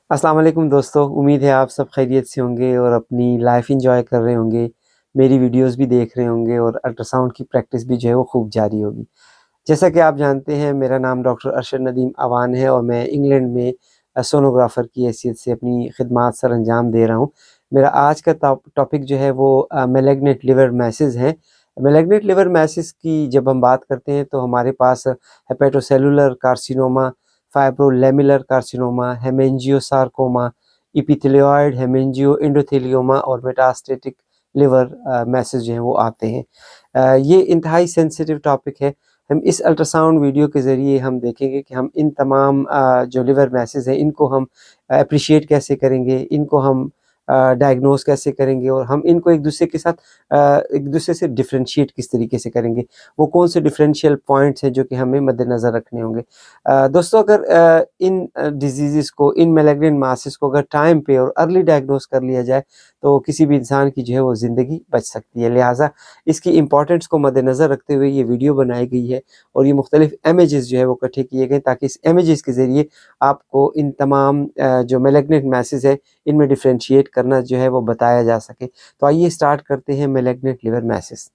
अस्सलाम वालेकुम दोस्तों, उम्मीद है आप सब खैरियत से होंगे और अपनी लाइफ एंजॉय कर रहे होंगे। मेरी वीडियोस भी देख रहे होंगे और अल्ट्रासाउंड की प्रैक्टिस भी जो है वो खूब जारी होगी। जैसा कि आप जानते हैं, मेरा नाम डॉक्टर अरशद नदीम अवान है और मैं इंग्लैंड में सोनोग्राफ़र की हैसियत से अपनी खिदमात सर अंजाम दे रहा हूँ। मेरा आज का टॉपिक जो है वो मैलिग्नेंट लिवर मैसेज है। मैलिग्नेंट लिवर मैसेज की जब हम बात करते हैं तो हमारे पास हेपेटोसेलुलर कार्सिनोमा, फाइब्रोलैमेलर कार्सिनोमा, हेमेंजियोसार्कोमा, एपिथेलियोइड हेमेंजियो एंडोथेलियोमा और मेटास्टेटिक लिवर मैसेज जो हैं वो आते हैं। ये इंतहाई सेंसिटिव टॉपिक है। हम इस अल्ट्रासाउंड वीडियो के ज़रिए हम देखेंगे कि हम इन तमाम जो लिवर मैसेज हैं इनको हम एप्रिशिएट कैसे करेंगे, इनको हम डायग्नोस कैसे करेंगे और हम इनको एक दूसरे के साथ एक दूसरे से डिफरेंशिएट किस तरीके से करेंगे। वो कौन से डिफरेंशियल पॉइंट्स हैं जो कि हमें मद्देनज़र रखने होंगे। दोस्तों, अगर इन डिजीज़ेज़ को, इन मैलिग्नेंट मासेस को अगर टाइम पे और अर्ली डायग्नोस कर लिया जाए तो किसी भी इंसान की जो है वो ज़िंदगी बच सकती है। लिहाजा इसकी इम्पोर्टेंस को मद्देनज़र रखते हुए ये वीडियो बनाई गई है और ये मुख्तलिफ इमेजेस जो है वो इकट्ठे किए गए ताकि इस इमेजेस के ज़रिए आपको इन तमाम जो मैलिग्नेंट मैसेज है इनमें डिफरेंशिएट करना जो है वो बताया जा सके। तो आइए स्टार्ट करते हैं malignant liver message.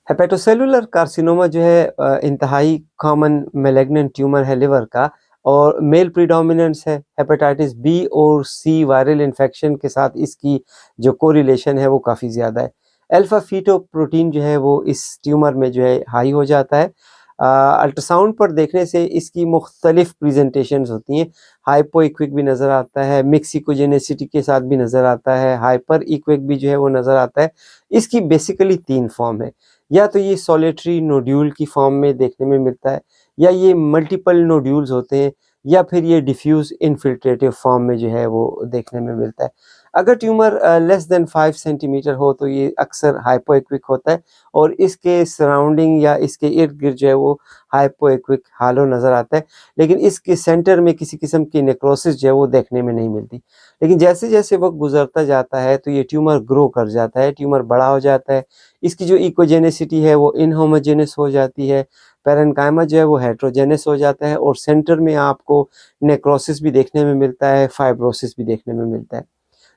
Hepatocellular carcinoma जो है इंतहाई कॉमन मैलिग्नेंट ट्यूमर है लिवर का और मेल प्रीडोमिनेंस है। हेपेटाइटिस बी और सी वायरल इन्फेक्शन के साथ इसकी जो कोरिलेशन है वो काफ़ी ज़्यादा है। अल्फ़ा फ़ीटोप्रोटीन जो है वो इस ट्यूमर में जो है हाई हो जाता है। अल्ट्रासाउंड पर देखने से इसकी मुख्तलिफ प्रेजेंटेशंस होती हैं। हाइपो इक्विक भी नज़र आता है, मिक्स इकोजेनेसिटी के साथ भी नज़र आता है, हाइपर इक्विक भी जो है वो नज़र आता है। इसकी बेसिकली 3 फॉर्म है। या तो ये सॉलिटरी नोड्यूल की फॉर्म में देखने में मिलता है, या ये मल्टीपल नोड्यूल्स होते हैं, या फिर ये डिफ्यूज़ इन्फिल्ट्रेटिव फॉर्म में जो है वो देखने में मिलता है। अगर ट्यूमर लेस देन 5 सेंटीमीटर हो तो ये अक्सर हाइपोएक्विक होता है और इसके सराउंडिंग या इसके इर्द-गिर्द जो है वो हाइपोएक्विक हालो नज़र आता है, लेकिन इसके सेंटर में किसी किस्म की नेक्रोसिस जो है वो देखने में नहीं मिलती। लेकिन जैसे-जैसे वक़्त गुज़रता जाता है तो ये ट्यूमर ग्रो कर जाता है, ट्यूमर बड़ा हो जाता है। इसकी जो इकोजेनेसिटी है वो इनहोमोजेनस हो जाती है, पैरेन्काइमा जो है वो हेटेरोजेनस हो जाता है और सेंटर में आपको नेक्रोसिस भी देखने में मिलता है, फाइब्रोसिस भी देखने में मिलता है।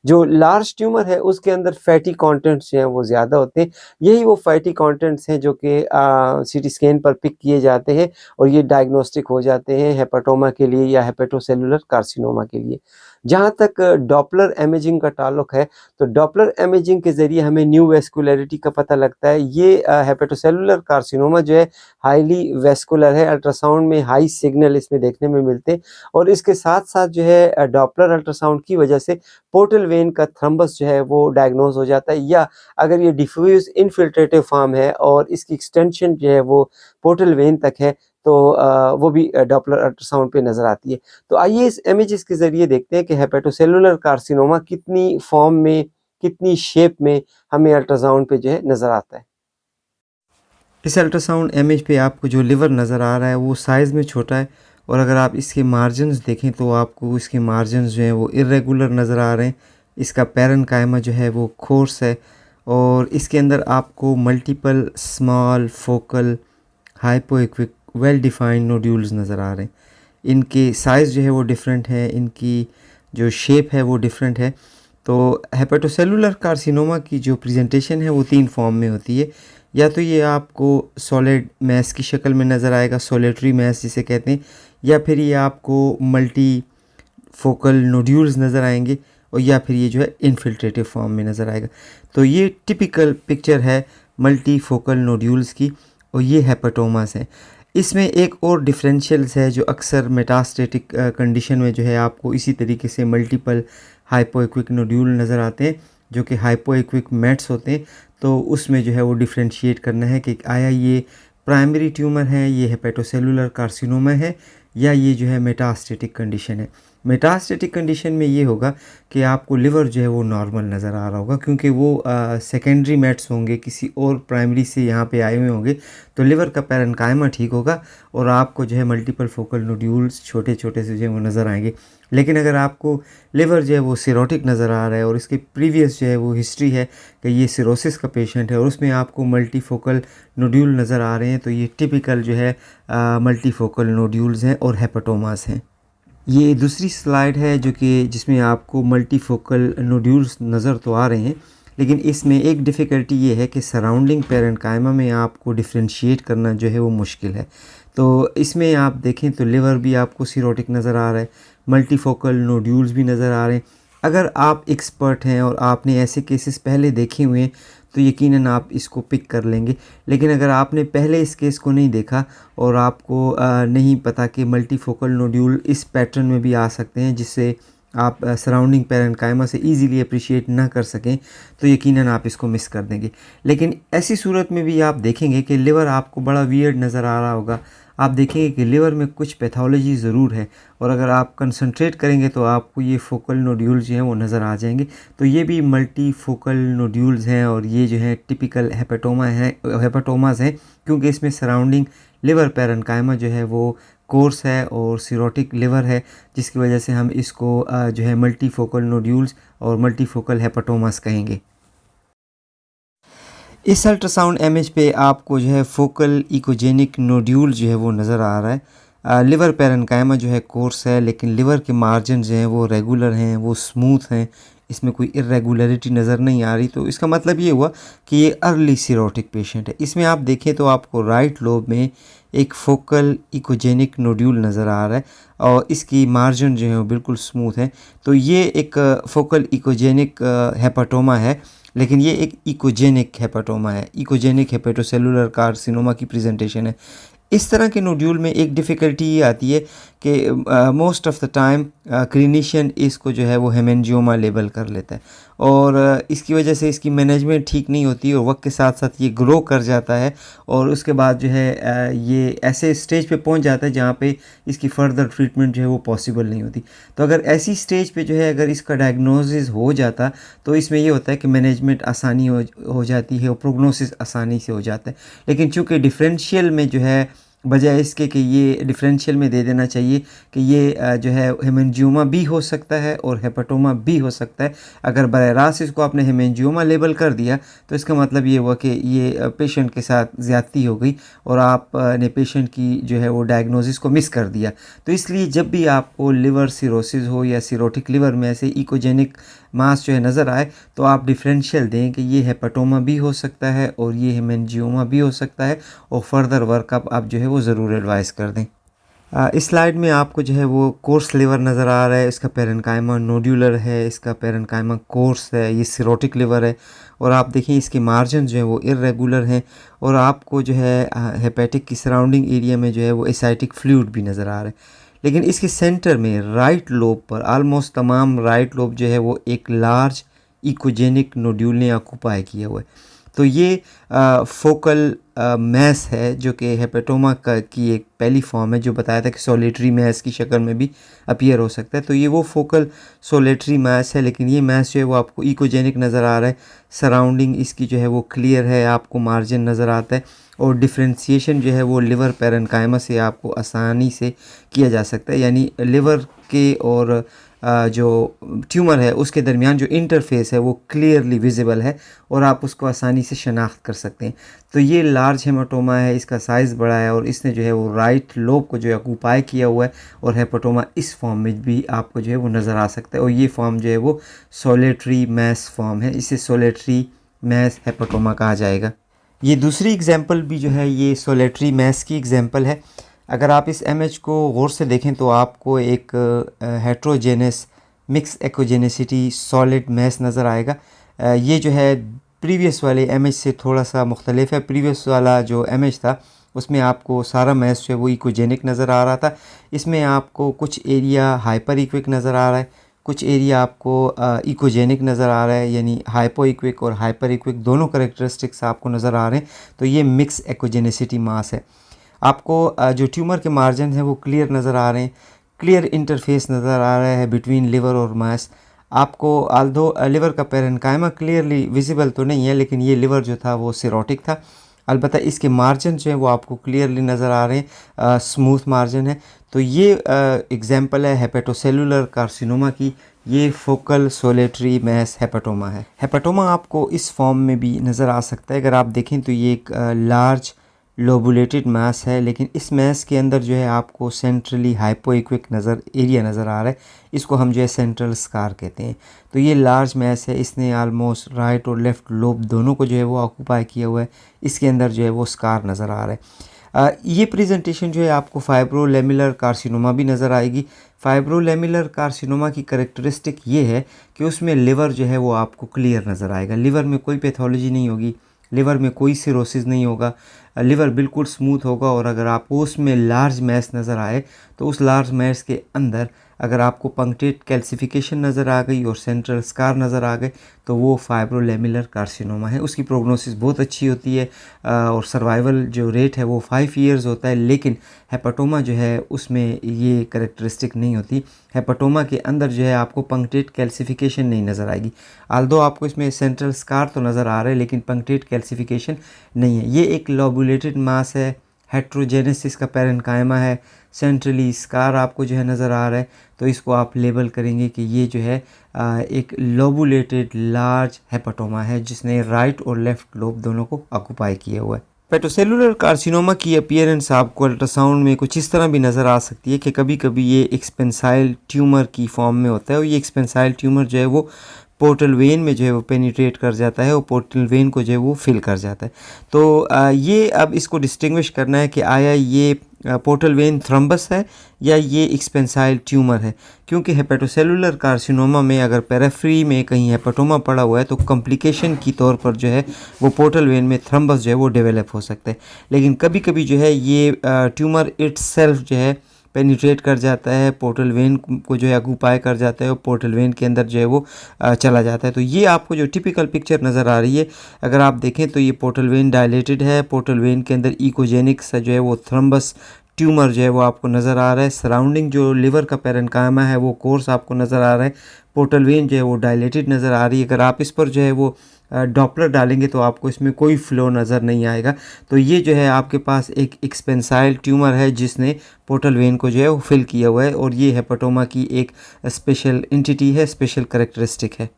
जो लार्ज ट्यूमर है उसके अंदर फैटी कंटेंट्स जो हैं वो ज़्यादा होते हैं। यही वो फैटी कंटेंट्स हैं जो कि सीटी स्कैन पर पिक किए जाते हैं और ये डायग्नोस्टिक हो जाते हैं हेपेटोमा के लिए या हेपेटोसेलुलर कार्सिनोमा के लिए। जहाँ तक डॉपलर इमेजिंग का ताल्लुक है, तो डॉपलर इमेजिंग के ज़रिए हमें न्यू वैस्कुलरिटी का पता लगता है। ये हेपेटोसेलुलर कार्सिनोमा जो है हाईली वैस्कुलर है, अल्ट्रासाउंड में हाई सिग्नल इसमें देखने में मिलते हैं और इसके साथ-साथ जो है डॉपलर अल्ट्रासाउंड की वजह से पोर्टल वेन का थ्रम्बस जो है वो डायग्नोज हो जाता है, या अगर ये डिफ्यूज इनफिल्ट्रेटिव फॉर्म है और इसकी एक्सटेंशन जो है वो पोर्टल वेन तक है तो वो भी डॉपलर अल्ट्रासाउंड पे नज़र आती है। तो आइए इस इमेजेस के ज़रिए देखते हैं कि हेपेटोसेलुलर कार्सिनोमा कितनी फॉर्म में, कितनी शेप में हमें अल्ट्रासाउंड पे जो है नज़र आता है। इस अल्ट्रासाउंड इमेज पे आपको जो लिवर नज़र आ रहा है वो साइज़ में छोटा है और अगर आप इसके मार्जिन्स देखें तो आपको इसके मार्जिन्स जो हैं वो इर्रेगुलर नज़र आ रहे हैं। इसका पैरेन्काइमा जो है वो कोर्स है और इसके अंदर आपको multiple small focal hypoechoic well defined nodules नज़र आ रहे हैं। इनके साइज़ जो है वो डिफरेंट है, इनकी जो शेप है वो डिफरेंट है। तो हेपेटोसेलुलर कार्सिनोमा की जो प्रेजेंटेशन है वो 3 फॉर्म में होती है। या तो ये आपको सॉलिड मैस की शक्ल में नज़र आएगा, सॉलिटरी मैस जिसे कहते हैं, या फिर ये आपको मल्टी फोकल नोड्यूल्स नज़र आएंगे और या फिर ये जो है इनफिल्ट्रेटिव फॉर्म में नज़र आएगा। तो ये टिपिकल पिक्चर है मल्टी फोकल नोड्यूल्स की और ये हेपेटोमास है। इसमें एक और डिफरेंशियल्स है जो अक्सर मेटास्टेटिक कंडीशन में जो है आपको इसी तरीके से मल्टीपल हाइपोइक्विक नोड्यूल नज़र आते हैं जो कि हाइपोइक्विक मेट्स होते हैं। तो उसमें जो है वो डिफरेंशिएट करना है कि आया ये प्राइमरी ट्यूमर है, ये हेपेटोसेलुलर कार्सिनोमा है, या ये जो है मेटास्टेटिक कंडीशन है। मेटास्टेटिक कंडीशन में ये होगा कि आपको लिवर जो है वो नॉर्मल नज़र आ रहा होगा क्योंकि वो सेकेंडरी मेट्स होंगे, किसी और प्राइमरी से यहाँ पे आए हुए होंगे, तो लिवर का पैरेन्काइमा ठीक होगा और आपको जो है मल्टीपल फोकल नोड्यूल्स छोटे छोटे से जो है वो नज़र आएंगे। लेकिन अगर आपको लिवर जो है वो सिरोटिक नज़र आ रहा है और इसके प्रीवियस जो है वो हिस्ट्री है कि ये सिरोसिस का पेशेंट है और उसमें आपको मल्टीफोकल नोड्यूल नज़र आ रहे हैं, तो ये टिपिकल जो है मल्टीफोकल नोड्यूल्स हैं और हेपेटोमास हैं। ये दूसरी स्लाइड है जो कि जिसमें आपको मल्टीफोकल नोड्यूल्स नज़र तो आ रहे हैं, लेकिन इसमें एक डिफ़िकल्टी ये है कि सराउंडिंग पेरेन्काइमा में आपको डिफ्रेंशिएट करना जो है वो मुश्किल है। तो इसमें आप देखें तो लिवर भी आपको सिरोटिक नज़र आ रहा है, मल्टीफोकल नोड्यूल्स भी नज़र आ रहे हैं। अगर आप एक्सपर्ट हैं और आपने ऐसे केसेस पहले देखे हुए हैं तो यकीनन आप इसको पिक कर लेंगे। लेकिन अगर आपने पहले इस केस को नहीं देखा और आपको नहीं पता कि मल्टीफोकल नोड्यूल इस पैटर्न में भी आ सकते हैं जिससे आप सराउंडिंग पेरेन्काइमा से इजीली अप्रिशिएट ना कर सकें, तो यकीनन आप इसको मिस कर देंगे। लेकिन ऐसी सूरत में भी आप देखेंगे कि लिवर आपको बड़ा वियर्ड नज़र आ रहा होगा, आप देखेंगे कि लिवर में कुछ पैथोलॉजी ज़रूर है और अगर आप कंसंट्रेट करेंगे तो आपको ये फोकल नोड्यूल्स जो हैं वो नज़र आ जाएंगे। तो ये भी मल्टी फोकल नोड्यूल्स हैं और ये जो है टिपिकल हेपेटोमास हैं, क्योंकि इसमें सराउंडिंग लिवर पेरेन्काइमा जो है वो कोर्स है और सिरोटिक लिवर है, जिसकी वजह से हम इसको जो है मल्टीफोकल नोड्यूल्स और मल्टीफोकल हेपेटोमास कहेंगे। इस अल्ट्रासाउंड इमेज पे आपको जो है फोकल इकोजेनिक नोड्यूल जो है वो नज़र आ रहा है। लिवर पेरेन्काइमा जो है कोर्स है, लेकिन लिवर के मार्जिन जो हैं वो रेगुलर हैं, वो स्मूथ हैं, इसमें कोई इरेगुलरिटी नज़र नहीं आ रही। तो इसका मतलब ये हुआ कि ये अर्ली सिरोटिक पेशेंट है। इसमें आप देखें तो आपको राइट लोब में एक फोकल इकोजेनिक नोड्यूल नज़र आ रहा है और इसकी मार्जिन जो है वो बिल्कुल स्मूथ है। तो ये एक फोकल इकोजेनिक हेपाटोमा है, लेकिन ये एक इकोजेनिक हेपाटोमा है, इकोजेनिक हेपेटोसेलुलर कार्सिनोमा की प्रेजेंटेशन है। इस तरह के नोड्यूल में एक डिफ़िकल्टी ये आती है कि most of the time clinician इसको जो है वो हेमेंजियोमा लेबल कर लेता है और इसकी वजह से इसकी मैनेजमेंट ठीक नहीं होती और वक्त के साथ साथ ये ग्रो कर जाता है और उसके बाद जो है ये ऐसे स्टेज पे पहुंच जाता है जहाँ पे इसकी फ़र्दर ट्रीटमेंट जो है वो पॉसिबल नहीं होती। तो अगर ऐसी स्टेज पे जो है अगर इसका डायग्नोसिस हो जाता तो इसमें ये होता है कि मैनेजमेंट आसानी हो जाती है और प्रोग्नोसिस आसानी से हो जाता है। लेकिन चूँकि डिफरेंशियल में जो है बजाय इसके कि ये डिफरेंशियल में दे देना चाहिए कि ये जो है हेमेंजियोमा भी हो सकता है और हेपेटोमा भी हो सकता है। अगर बराह रास्त इसको आपने हेमेंजियोमा लेबल कर दिया तो इसका मतलब ये हुआ कि ये पेशेंट के साथ ज़्यादती हो गई और आपने पेशेंट की जो है वो डायग्नोसिस को मिस कर दिया। तो इसलिए जब भी आपको लिवर सिरोसिस हो या सिरोटिक लिवर में ऐसे इकोजेनिक मास जो है नज़र आए तो आप डिफरेंशियल दें कि ये हेपेटोमा भी हो सकता है और ये हेमेंजियोमा भी हो सकता है और फर्दर वर्कअप आप जो है वो ज़रूर एडवाइस कर दें। इस स्लाइड में आपको जो है वो कोर्स लिवर नज़र आ रहा है, इसका पेरेन्काइमा नोड्यूलर है, इसका पेरेन्काइमा कोर्स है, ये सिरोटिक लिवर है और आप देखिए इसके मार्जिन जो है वो इर्रेगुलर हैं और आपको जो है हेपेटिक की सराउंडिंग एरिया में जो है वो एसाइटिक फ्लूइड भी नज़र आ रहा है। लेकिन इसके सेंटर में राइट लोब पर ऑलमोस्ट तमाम राइट लोब जो है वो एक लार्ज इकोजेनिक नोड्यूल ने ऑक्यूपाई किया हुआ है। तो ये फोकल मैस है जो कि हेपेटोमा की एक पहली फॉर्म है, जो बताया था कि सोलेटरी मैस की शक्ल में भी अपीयर हो सकता है। तो ये वो फोकल सोलेटरी मैस है, लेकिन ये मैस जो है वो आपको इकोजेनिक नज़र आ रहा है, सराउंडिंग इसकी जो है वो क्लियर है, आपको मार्जिन नज़र आता है और डिफ्रेंशिएशन जो है वो लिवर पेरेन्काइमा से आपको आसानी से किया जा सकता है। यानी लिवर के और जो ट्यूमर है उसके दरमियान जो इंटरफेस है वो क्लियरली विजिबल है और आप उसको आसानी से शनाख्त कर सकते हैं। तो ये लार्ज हेमाटोमा है, इसका साइज़ बड़ा है और इसने जो है वो राइट लोब को जो है ऑक्यूपाई किया हुआ है और हेपाटोमा इस फॉर्म में भी आपको जो है वो नज़र आ सकता है और ये फॉर्म जो है वो सोलेटरी मैस फॉर्म है, इसे सोलेटरी मैस हेपाटोमा कहा जाएगा। ये दूसरी एग्जांपल भी जो है ये सोलेटरी मैस की एग्जांपल है। अगर आप इस इमेज को गौर से देखें तो आपको एक हेट्रोजेनस मिक्स एक्ोजेनेसिटी सॉलिड मैस नज़र आएगा। ये जो है प्रीवियस वाले इमेज से थोड़ा सा मुख्तलिफ है। प्रीवियस वाला जो इमेज था उसमें आपको सारा मैस जो है वो इकोजेनिक नज़र आ रहा था। इसमें आपको कुछ एरिया हाइपर इक्विक नज़र आ रहा है, कुछ एरिया आपको इकोजेनिक नज़र आ रहा है, यानी हाइपो इक्विक और हाइपर इक्विक दोनों करेक्टरिस्टिक्स आपको नज़र आ रहे हैं। तो ये मिक्स एक्ोजेनेसिटी मास है। आपको जो ट्यूमर के मार्जिन है वो क्लियर नज़र आ रहे हैं, क्लियर इंटरफेस नज़र आ रहा है बिटवीन लिवर और मास। आपको आल्दो लिवर का पेरेन्काइमा क्लियरली विजिबल तो नहीं है, लेकिन ये लिवर जो था वो सिरोटिक था। अलबत्ता इसके मार्जिन जो है वो आपको क्लियरली नज़र आ रहे हैं, स्मूथ मार्जिन है। तो ये एग्जाम्पल है हेपेटोसेलुलर कार्सिनोमा की। ये फोकल सोलेटरी मैस हेपेटोमा है। हेपेटोमा आपको इस फॉर्म में भी नज़र आ सकता है। अगर आप देखें तो ये एक लार्ज लोबुलेटेड मैस है, लेकिन इस मैस के अंदर जो है आपको सेंट्रली हाइपोइक्विक एरिया नज़र आ रहा है। इसको हम जो है सेंट्रल स्कार कहते हैं। तो ये लार्ज मैस है, इसने आलमोस्ट राइट और लेफ़्ट लोब दोनों को जो है वो ऑक्यूपाई किया हुआ है। इसके अंदर जो है वो स्कार नज़र आ रहा है। ये प्रेजेंटेशन जो है आपको फाइब्रोलेमुलर कार्सिनोमा भी नज़र आएगी। फाइब्रोलेमुलर कार्सिनोमा की करेक्टरिस्टिक ये है कि उसमें लिवर जो है वो आपको क्लियर नज़र आएगा। लिवर में कोई पैथोलॉजी नहीं होगी, लिवर में कोई सिरोसिस नहीं होगा, लिवर बिल्कुल स्मूथ होगा। और अगर आपको उसमें लार्ज मैस नज़र आए तो उस लार्ज मैस के अंदर अगर आपको पंक्टेट कैल्सिफिकेशन नज़र आ गई और सेंट्रल स्कार नज़र आ गए तो वो फाइब्रोलेमुलर कार्सिनोमा है। उसकी प्रोग्नोसिस बहुत अच्छी होती है और सर्वाइवल जो रेट है वो 5 इयर्स होता है। लेकिन हेपेटोमा जो है उसमें ये करेक्टरिस्टिक नहीं होती। हेपेटोमा के अंदर जो है आपको पंक्टेट कैल्सिफिकेशन नहीं नज़र आएगी। आल्दो आपको इसमें सेंट्रल स्कार तो नज़र आ रहा है लेकिन पंक्टेट कैल्सिफिकेशन नहीं है। ये एक लोबुलेटेड मास है, हेट्रोजेनेसिस का पैरेन्काइमा है, सेंट्रली स्कार आपको जो है नज़र आ रहा है। तो इसको आप लेबल करेंगे कि ये जो है एक लोबुलेटेड लार्ज हेपेटोमा है जिसने राइट और लेफ़्ट लोब दोनों को ऑक्यूपाई किया हुआ है। हेपेटोसेलुलर कार्सिनोमा की अपीयरेंस आपको अल्ट्रासाउंड में कुछ इस तरह भी नज़र आ सकती है कि कभी कभी ये एक्सपेंसाइल ट्यूमर की फॉर्म में होता है और ये एक्सपेंसाइल ट्यूमर जो है वो पोर्टल वेन में जो है वो पेनिट्रेट कर जाता है और पोर्टल वेन को जो है वो फिल कर जाता है। तो ये अब इसको डिस्टिंग्विश करना है कि आया ये पोर्टल वेन थ्रम्बस है या ये एक्सपेंसाइल ट्यूमर है। क्योंकि हेपेटोसेलुलर कार्सिनोमा में अगर पेरिफेरी में कहीं हेपेटोमा पड़ा हुआ है तो कॉम्प्लिकेशन की तौर पर जो है वो पोर्टल वेन में थ्रम्बस जो है वो डेवलप हो सकता है। लेकिन कभी कभी जो है ये ट्यूमर इट्सेल्फ जो है पेनिट्रेट कर जाता है, पोर्टल वेन को जो है ऑक्यूपाई कर जाता है और पोर्टल वेन के अंदर जो है वो चला जाता है। तो ये आपको जो टिपिकल पिक्चर नज़र आ रही है अगर आप देखें तो ये पोर्टल वेन डायलेटेड है, पोर्टल वेन के अंदर इकोजेनिक सा जो है वो थ्रम्बस ट्यूमर जो है वो आपको नज़र आ रहा है। सराउंडिंग जो लिवर का पैरेन्काइमा है वो कोर्स आपको नज़र आ रहा है। पोर्टल वेन जो है वो डायलेटेड नज़र आ रही है। अगर आप इस पर जो है वो डॉपलर डालेंगे तो आपको इसमें कोई फ्लो नज़र नहीं आएगा। तो ये जो है आपके पास एक एक्सपेंसाइल ट्यूमर है जिसने पोर्टल वेन को जो है वो फिल किया हुआ है और ये हेपेटोमा की एक स्पेशल एंटिटी है, स्पेशल करेक्टरिस्टिक है।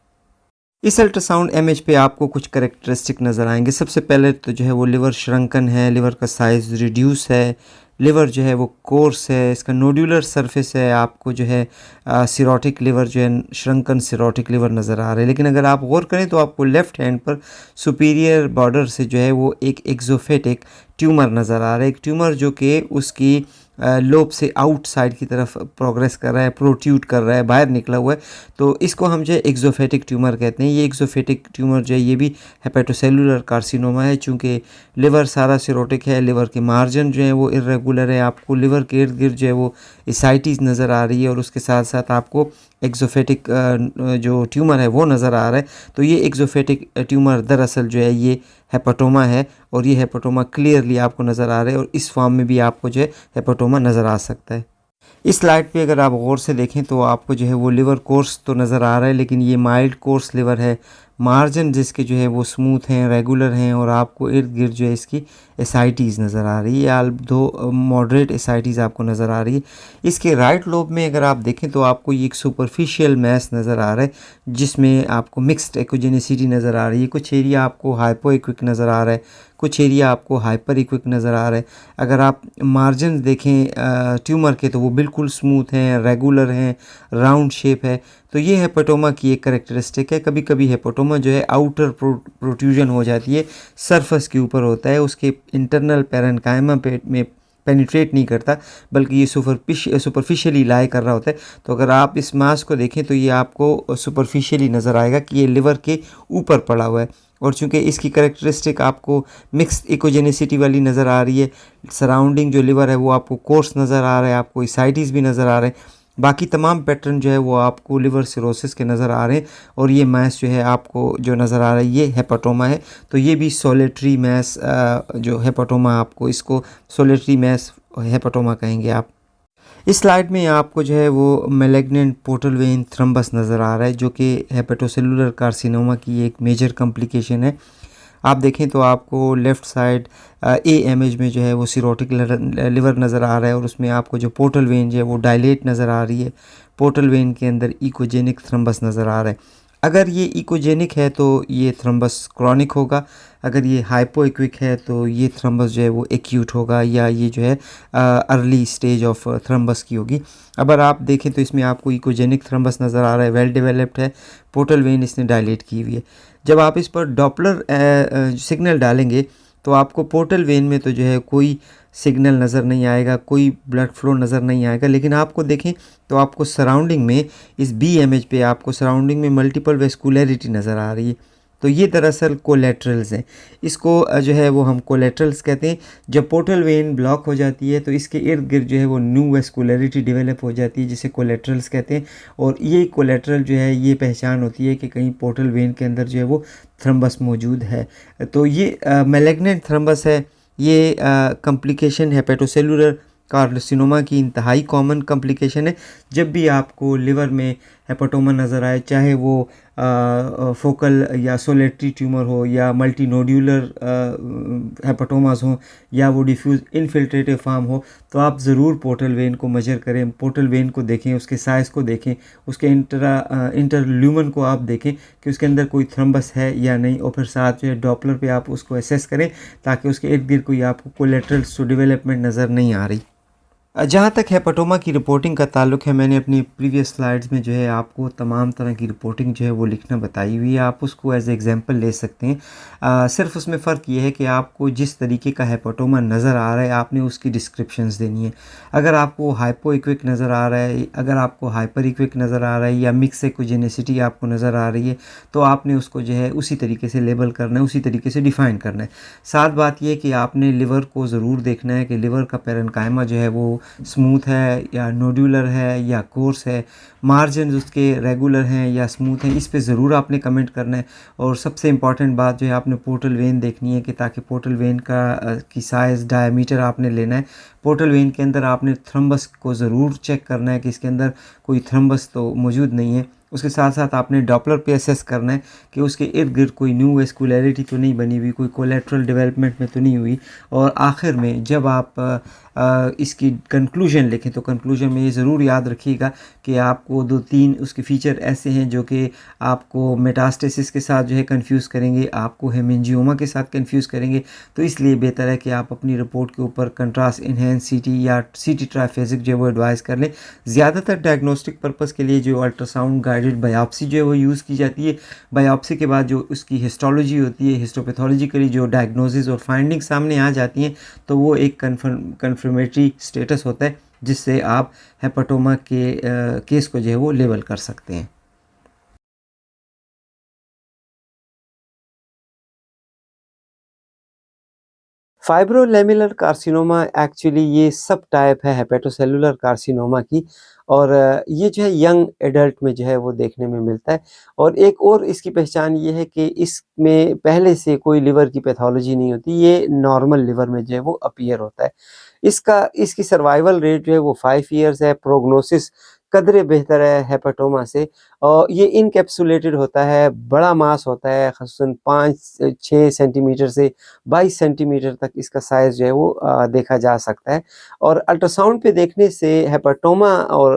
इस अल्ट्रासाउंड इमेज पे आपको कुछ करेक्टरिस्टिक नज़र आएंगे। सबसे पहले तो जो है वो लिवर श्रंकन है, लिवर का साइज़ रिड्यूस है, लिवर जो है वो कोर्स है, इसका नोड्यूलर सरफेस है, आपको जो है सिरोटिक लिवर जो है श्रंकन सिरोटिक लिवर नज़र आ रहा है। लेकिन अगर आप गौर करें तो आपको लेफ़्ट हैंड पर सुपीरियर बॉर्डर से जो है वो एक एक्सोफेटिक ट्यूमर नज़र आ रहा है। एक ट्यूमर जो कि उसकी लोब से आउटसाइड की तरफ प्रोग्रेस कर रहा है, प्रोट्यूट कर रहा है, बाहर निकला हुआ है। तो इसको हम जो है एक्सोफेटिक ट्यूमर कहते हैं। ये एक्सोफेटिक ट्यूमर जो है ये भी हेपेटोसेलुलर कार्सिनोमा है। चूँकि लिवर सारा सिरोटिक है, लिवर के मार्जिन जो है वो इर्रेगुलर है, आपको लिवर के इर्द गिर्द जो है वो एसाइटिस नज़र आ रही है और उसके साथ साथ आपको एक्सोफेटिक जो ट्यूमर है वो नज़र आ रहा है। तो ये एक्सोफेटिक ट्यूमर दरअसल जो है ये हेपेटोमा है और ये हेपेटोमा क्लियरली आपको नज़र आ रहा है और इस फॉर्म में भी आपको जो है हेपेटोमा नज़र आ सकता है। इस स्लाइड पे अगर आप गौर से देखें तो आपको जो है वो लिवर कोर्स तो नज़र आ रहा है लेकिन ये माइल्ड कोर्स लिवर है। मार्जिन जिसके जो है वो स्मूथ हैं, रेगुलर हैं और आपको इर्द गिर्द जो है इसकी एसाइटीज़ नज़र आ रही है, दो मॉडरेट एसाइटीज़ आपको नज़र आ रही है। इसके राइट लोब में अगर आप देखें तो आपको ये एक सुपरफिशियल मैस नज़र आ रहा है जिसमें आपको मिक्स्ड एक्वोजेनिसिटी नज़र आ रही है। कुछ एरिया आपको हाइपो इक्विक नज़र आ रहा है, कुछ एरिया आपको हाइपर इक्विक नज़र आ रहा है। अगर आप मार्जिन देखें ट्यूमर के तो वो बिल्कुल स्मूथ हैं, रेगुलर हैं, राउंड शेप है। तो ये हेपेटोमा की एक करेक्टरिस्टिक है। कभी कभी हेपेटोमा जो है आउटर प्रोट्रूजन हो जाती है, सरफेस के ऊपर होता है, उसके इंटरनल पैरेन्काइमा में पेनिट्रेट नहीं करता बल्कि ये सुपरफिशियली लाई कर रहा होता है। तो अगर आप इस मास को देखें तो ये आपको सुपरफिशियली नज़र आएगा कि ये लिवर के ऊपर पड़ा हुआ है और चूँकि इसकी करेक्टरिस्टिक आपको मिक्स्ड इकोजेनिसिटी वाली नज़र आ रही है, सराउंडिंग जो लिवर है वो आपको कोर्स नज़र आ रहा है, आपको एसाइटिस भी नज़र आ रहे हैं, बाकी तमाम पैटर्न जो है वो आपको लिवर सिरोसिस के नज़र आ रहे हैं और ये मैस जो है आपको जो नज़र आ रहा है ये हेपेटोमा है। तो ये भी सोलेटरी मैस जो हेपेटोमा, आपको इसको सोलेटरी मैस हेपेटोमा कहेंगे आप। इस स्लाइड में आपको जो है वो मैलिग्नेंट पोर्टल वेन थ्रम्बस नज़र आ रहा है जो कि हेपेटोसेलुलर कार्सिनोमा की एक मेजर कॉम्प्लिकेशन है। आप देखें तो आपको लेफ़्ट साइड ए इमेज में जो है वो सिरोटिक लिवर नज़र आ रहा है और उसमें आपको जो पोर्टल वेन जो है वो डायलेट नज़र आ रही है। पोर्टल वेन के अंदर इकोजेनिक थ्रम्बस नज़र आ रहा है। अगर ये इकोजेनिक है तो ये थ्रम्बस क्रॉनिक होगा, अगर ये हाइपोइक्विक है तो ये थ्रम्बस जो है वो एक्यूट होगा या ये जो है अर्ली स्टेज ऑफ थ्रम्बस की होगी। अगर आप देखें तो इसमें आपको इकोजेनिक थ्रम्बस नज़र आ रहा है, वेल डेवलप्ड है, पोर्टल वेन इसने डायलेट की हुई है। जब आप इस पर डॉपलर सिग्नल डालेंगे तो आपको पोर्टल वेन में तो जो है कोई सिग्नल नज़र नहीं आएगा, कोई ब्लड फ्लो नज़र नहीं आएगा, लेकिन आपको देखें तो आपको सराउंडिंग में इस बी इमेज पे आपको सराउंडिंग में मल्टीपल वेस्कुलरिटी नज़र आ रही है। तो ये दरअसल कोलेट्रल्स हैं। इसको जो है वो हम कोलेट्रल्स कहते हैं। जब पोर्टल वेन ब्लॉक हो जाती है तो इसके इर्द गिर्द जो है वो न्यू वेस्कुलरिटी डेवलप हो जाती है, जिसे कोलेट्रल्स कहते हैं। और ये कोलेट्रल जो है ये पहचान होती है कि कहीं पोर्टल वेन के अंदर जो है वो थ्रम्बस मौजूद है। तो ये मैलिग्नेंट थ्रम्बस है। ये कॉम्प्लिकेशन हेपेटोसेलुलर कार्सिनोमा की इंतहाई कॉमन कॉम्प्लिकेशन है। जब भी आपको लिवर में हेपेटोमा नज़र आए, चाहे वो फोकल या सोलेटरी ट्यूमर हो या मल्टी नोड्यूलर हेपेटोमास हो या वो डिफ्यूज़ इनफिल्ट्रेटिव फॉर्म हो, तो आप ज़रूर पोर्टल वेन को मेजर करें, पोर्टल वेन को देखें, उसके साइज़ को देखें, उसके इंटरल्यूमन को आप देखें कि उसके अंदर कोई थ्रम्बस है या नहीं, और फिर साथ जो है डॉपलर पे आप उसको एसेस करें ताकि उसके इर्द गिर्द कोई आपको कोलेट्रल्स टू डेवलपमेंट नज़र नहीं आ रही। जहाँ तक हेपेटोमा की रिपोर्टिंग का ताल्लुक़ है, मैंने अपनी प्रीवियस स्लाइड्स में जो है आपको तमाम तरह की रिपोर्टिंग जो है वो लिखना बताई हुई है, आप उसको एज एग्जांपल ले सकते हैं। सिर्फ उसमें फ़र्क ये है कि आपको जिस तरीके का हेपेटोमा नज़र आ रहा है आपने उसकी डिस्क्रिप्शंस देनी है। अगर आपको हाइपोइक्विक नज़र आ रहा है, अगर आपको हाइपर इक्विक नज़र आ रहा है या मिक्स एक्विजेनेसिटी आपको नज़र आ रही है, तो आपने उसको जो है उसी तरीके से लेबल करना है, उसी तरीके से डिफ़ाइन करना है। साथ बात ये कि आपने लिवर को ज़रूर देखना है कि लिवर का पैरेन्काइमा जो है वो स्मूथ है या नोड्यूलर है या कोर्स है, मार्जिन उसके रेगुलर हैं या स्मूथ हैं, इस पे ज़रूर आपने कमेंट करना है। और सबसे इम्पॉर्टेंट बात जो है आपने पोर्टल वेन देखनी है कि ताकि पोर्टल वेन की साइज़ डायमीटर आपने लेना है। पोर्टल वेन के अंदर आपने थ्रम्बस को ज़रूर चेक करना है कि इसके अंदर कोई थ्रम्बस तो मौजूद नहीं है। उसके साथ साथ आपने डॉपलर पे असेस करना है कि उसके इर्द गिर्द कोई न्यू वेस्कुलरिटी तो नहीं बनी हुई, कोई कोलेट्रल डेवलपमेंट में तो नहीं हुई। और आखिर में जब आप इसकी कंक्लूजन लिखें तो कंक्लूजन में ये ज़रूर याद रखिएगा कि आपको 2-3 उसके फ़ीचर ऐसे हैं जो कि आपको मेटास्टेसिस के साथ जो है कंफ्यूज करेंगे, आपको हेमेंजियोमा के साथ कंफ्यूज करेंगे। तो इसलिए बेहतर है कि आप अपनी रिपोर्ट के ऊपर कंट्रास्ट इन्हेंस सीटी या सीटी ट्राइफेजिक जो है वो एडवाइस कर लें। ज़्यादातर डायग्नोस्टिक पर्पज़ के लिए जो अल्ट्रासाउंड गाइडेड बायोप्सी जो है वो यूज़ की जाती है। बायोप्सी के बाद जो उसकी हिस्टोलॉजी होती है, हिस्टोपैथोलॉजिकली जो डायग्नोसिस और फाइंडिंग सामने आ जाती हैं, तो वो एक कन्फर्मेटरी स्टेटस होता है जिससे आप हेपेटोमा के केस को जो है वो लेबल कर सकते हैं। फाइब्रोलेमुलर कार्सिनोमा एक्चुअली ये सब टाइप है हेपेटोसेलुलर कार्सिनोमा की, और ये जो है यंग एडल्ट में जो है वो देखने में मिलता है। और एक और इसकी पहचान ये है कि इसमें पहले से कोई लिवर की पैथोलॉजी नहीं होती, ये नॉर्मल लिवर में जो है वो अपीयर होता है। इसकी सर्वाइवल रेट जो है वो 5 ईयर्स है। प्रोग्नोसिस कदरे बेहतर है हेपेटोमा से, और ये इनकैप्सुलेटेड होता है, बड़ा मास होता है, ख़ासतौर 5-6 सेंटीमीटर से 22 सेंटीमीटर तक इसका साइज़ जो है वो देखा जा सकता है। और अल्ट्रासाउंड पे देखने से हेपेटोमा और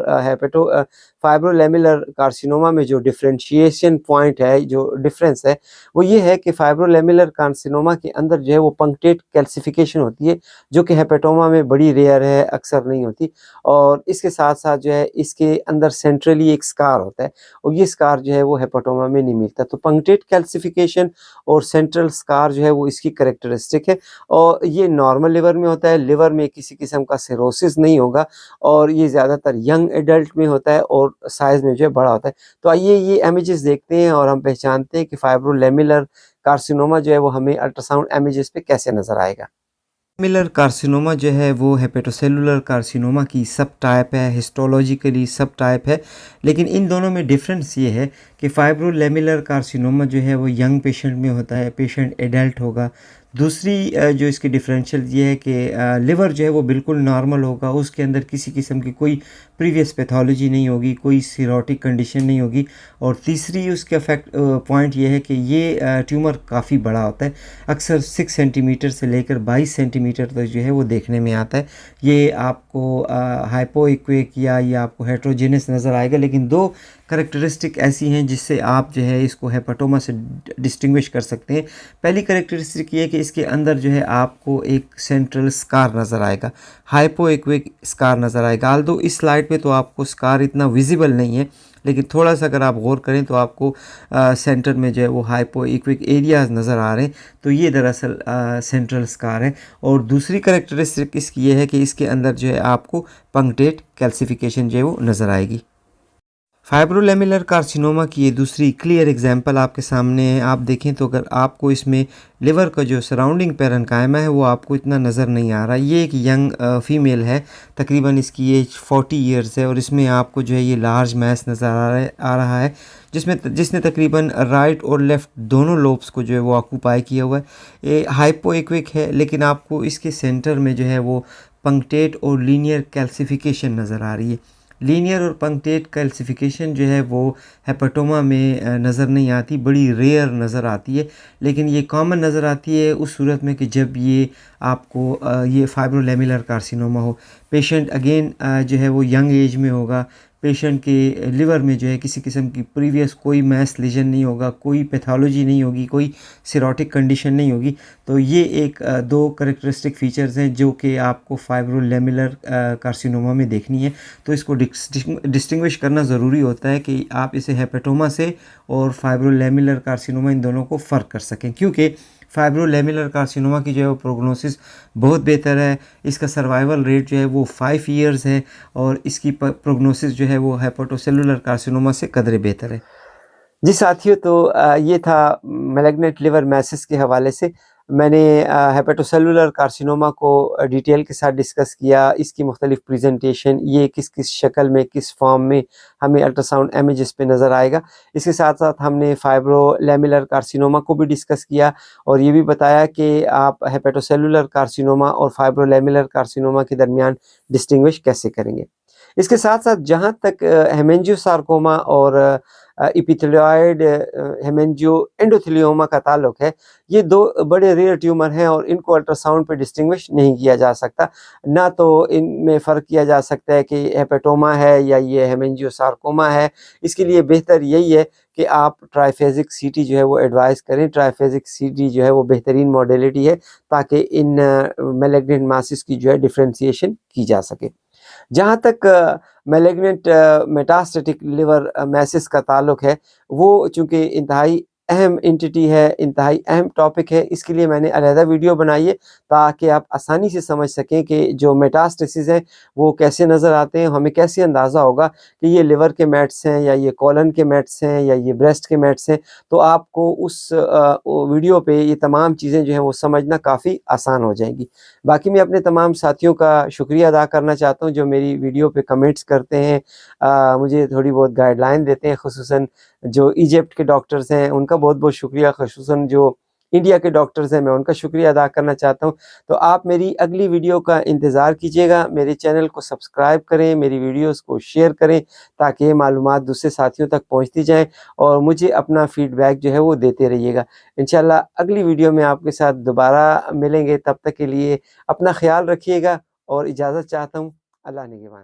फाइब्रोलेमुलर कार्सिनोमा में जो डिफरेंशिएशन पॉइंट है, जो डिफरेंस है, वो ये है कि फाइब्रोलेमुलर कार्सिनोमा के अंदर जो है वो पंक्टेट कैल्सिफिकेशन होती है, जो कि हेपेटोमा में बड़ी रेयर है, अक्सर नहीं होती। और इसके साथ-साथ जो है इसके अंदर सेंट्रली एक स्कार होता है, और ये स्कार जो है वो हेपेटोमा में नहीं मिलता। तो पंक्टेट कैल्सिफिकेशन और सेंट्रल स्कार जो है वो इसकी कैरेक्टरिस्टिक है, और ये नॉर्मल लिवर में होता है। लिवर में किसी किस्म का सिरोसिस नहीं होगा, और ये ज़्यादातर यंग एडल्ट में होता है और साइज़ में जो है बड़ा होता है। तो आइए ये इमेजेस देखते हैं और हम पहचानते हैं कि फाइब्रोलेमुलर कार्सिनोमा जो है वो हमें अल्ट्रासाउंड इमेजेस पे कैसे नज़र आएगा। मिलर कार्सिनोमा जो है वो हेपेटोसेलुलर कार्सिनोमा की सब टाइप है, हिस्टोलॉजिकली सब टाइप है। लेकिन इन दोनों में डिफरेंस ये है कि फाइब्रोलेमुलर कार्सिनोमा जो है वो यंग पेशेंट में होता है, पेशेंट एडल्ट होगा। दूसरी जो इसकी डिफरेंशियल ये है कि लिवर जो है वो बिल्कुल नॉर्मल होगा, उसके अंदर किसी किस्म की कोई प्रीवियस पैथोलॉजी नहीं होगी, कोई सीरोटिक कंडीशन नहीं होगी। और तीसरी उसका पॉइंट ये है कि ये ट्यूमर काफ़ी बड़ा होता है, अक्सर 6 सेंटीमीटर से लेकर 22 सेंटीमीटर तक जो है वो देखने में आता है। ये आपको हाइपोइक्विक या ये आपको हेट्रोजेनस नज़र आएगा, लेकिन दो करैक्टरिस्टिक ऐसी हैं जिससे आप जो है इसको हेपाटोमा से डिस्टिंग्विश कर सकते हैं। पहली करैक्टरिस्टिक ये है कि इसके अंदर जो है आपको एक सेंट्रल स्कार नज़र आएगा, हाइपोइक्विक स्कार नज़र आएगा। ऑल्दो इस स्लाइड पे तो आपको स्कार इतना विजिबल नहीं है, लेकिन थोड़ा सा अगर आप गौर करें तो आपको सेंटर में जो है वो हाइपोइक्विक एरियाज नज़र आ रहे हैं, तो ये दरअसल सेंट्रल स्कार है। और दूसरी करैक्टरिस्टिक इसकी ये है कि इसके अंदर जो है आपको पंक्टेट कैल्सिफिकेशन जो है वो नज़र आएगी। फाइब्रोलेमुलर कार्सिनोमा की ये दूसरी क्लियर एग्जांपल आपके सामने है। आप देखें तो अगर आपको इसमें लिवर का जो सराउंडिंग पैरेन्काइमा है वो आपको इतना नज़र नहीं आ रहा। ये एक यंग फीमेल है, तकरीबन इसकी एज 40 इयर्स है, और इसमें आपको जो है ये लार्ज मैस नज़र आ रहा है जिसने तकरीबन राइट और लेफ़्ट दोनों लोब्स को जो है वो ऑक्यूपाई किया हुआ है। ये हाइपोइक्विक है, लेकिन आपको इसके सेंटर में जो है वो पंक्टेट और लीनियर कैल्सिफिकेशन नज़र आ रही है। लीनियर और पंक्टेट कैल्सिफिकेशन जो है वो हेपाटोमा में नज़र नहीं आती, बड़ी रेयर नज़र आती है, लेकिन ये कॉमन नज़र आती है उस सूरत में कि जब ये आपको ये फाइब्रोलेमुलर कार्सिनोमा हो। पेशेंट अगेन जो है वो यंग एज में होगा, पेशेंट के लिवर में जो है किसी किस्म की प्रीवियस कोई मैस लीजन नहीं होगा, कोई पैथोलॉजी नहीं होगी, कोई सिरोटिक कंडीशन नहीं होगी। तो ये एक दो करैक्टरिस्टिक फ़ीचर्स हैं जो कि आपको फाइब्रोलेमुलर कार्सिनोमा में देखनी है। तो इसको डिस्टिंग्विश करना ज़रूरी होता है कि आप इसे हेपेटोमा से और फाइब्रोलेमुलर कार्सिनोमा इन दोनों को फ़र्क कर सकें, क्योंकि फाइब्रोलेमुलर कार्सिनोमा की जो है वो प्रोग्नोसिस बहुत बेहतर है। इसका सर्वाइवल रेट जो है वो 5 इयर्स है, और इसकी प्रोग्नोसिस जो है वो हेपेटोसेलुलर कार्सिनोमा से कदरे बेहतर है। जी साथियों, तो ये था मैलिग्नेंट लिवर मैसिस के हवाले से। मैंने हेपेटोसेलुलर कार्सिनोमा को डिटेल के साथ डिस्कस किया, इसकी मुख्तलिफ प्रेजेंटेशन, ये किस किस शक्ल में, किस फॉर्म में हमें अल्ट्रासाउंड इमेजेस पे नज़र आएगा। इसके साथ साथ हमने फाइब्रोलेमुलर कार्सिनोमा को भी डिस्कस किया, और ये भी बताया कि आप हेपेटोसेलुलर कार्सिनोमा और फाइब्रोलेमुलर कार्सिनोमा के दरमियान डिस्टिंग्विश कैसे करेंगे। इसके साथ साथ जहाँ तक हेमेंजियोसार्कोमा और एपिथेलियोइड हेमेंजियो एंडोथेलियोमा का ताल्लुक है, ये दो बड़े रेयर ट्यूमर हैं और इनको अल्ट्रासाउंड पे डिस्टिंग्विश नहीं किया जा सकता। ना तो इनमें फ़र्क किया जा सकता है कि हेपेटोमा है या ये हेमेंजियोसार्कोमा है। इसके लिए बेहतर यही है कि आप ट्राइफेजिक सीटी जो है वो एडवाइस करें। ट्राइफेजिक सीटी जो है वो बेहतरीन मॉडलिटी है, ताकि इन मैलिग्नेंट मासिस की जो है डिफरेंशिएशन की जा सके। जहाँ तक मैलिग्नेंट मेटास्टेटिक लिवर मैसिस का ताल्लुक है, वो चूँकि इंतहाई अहम एंटिटी है, इंतहाई अहम टॉपिक है, इसके लिए मैंने अलहदा वीडियो बनाई है, ताकि आप आसानी से समझ सकें कि जो मेटास्टेसिस हैं वो कैसे नज़र आते हैं, हमें कैसे अंदाज़ा होगा कि ये लिवर के मेट्स हैं या ये कॉलन के मेट्स हैं या ये ब्रेस्ट के मेट्स हैं। तो आपको उस वीडियो पे ये तमाम चीज़ें जो हैं वो समझना काफ़ी आसान हो जाएंगी। बाकी मैं अपने तमाम साथियों का शुक्रिया अदा करना चाहता हूँ जो मेरी वीडियो पे कमेंट्स करते हैं, मुझे थोड़ी बहुत गाइडलाइन देते हैं। ख़ुसूसन जो इजिप्ट के डॉक्टर्स हैं उनका बहुत बहुत शुक्रिया, ख़ुसूसन जो इंडिया के डॉक्टर्स हैं मैं उनका शुक्रिया अदा करना चाहता हूँ। तो आप मेरी अगली वीडियो का इंतज़ार कीजिएगा, मेरे चैनल को सब्सक्राइब करें, मेरी वीडियोस को शेयर करें, ताकि ये मालूमात दूसरे साथियों तक पहुँचती जाएँ, और मुझे अपना फ़ीडबैक जो है वो देते रहिएगा। इंशाल्लाह अगली वीडियो में आपके साथ दोबारा मिलेंगे, तब तक के लिए अपना ख़्याल रखिएगा और इजाज़त चाहता हूँ। अल्लाह निगहबान।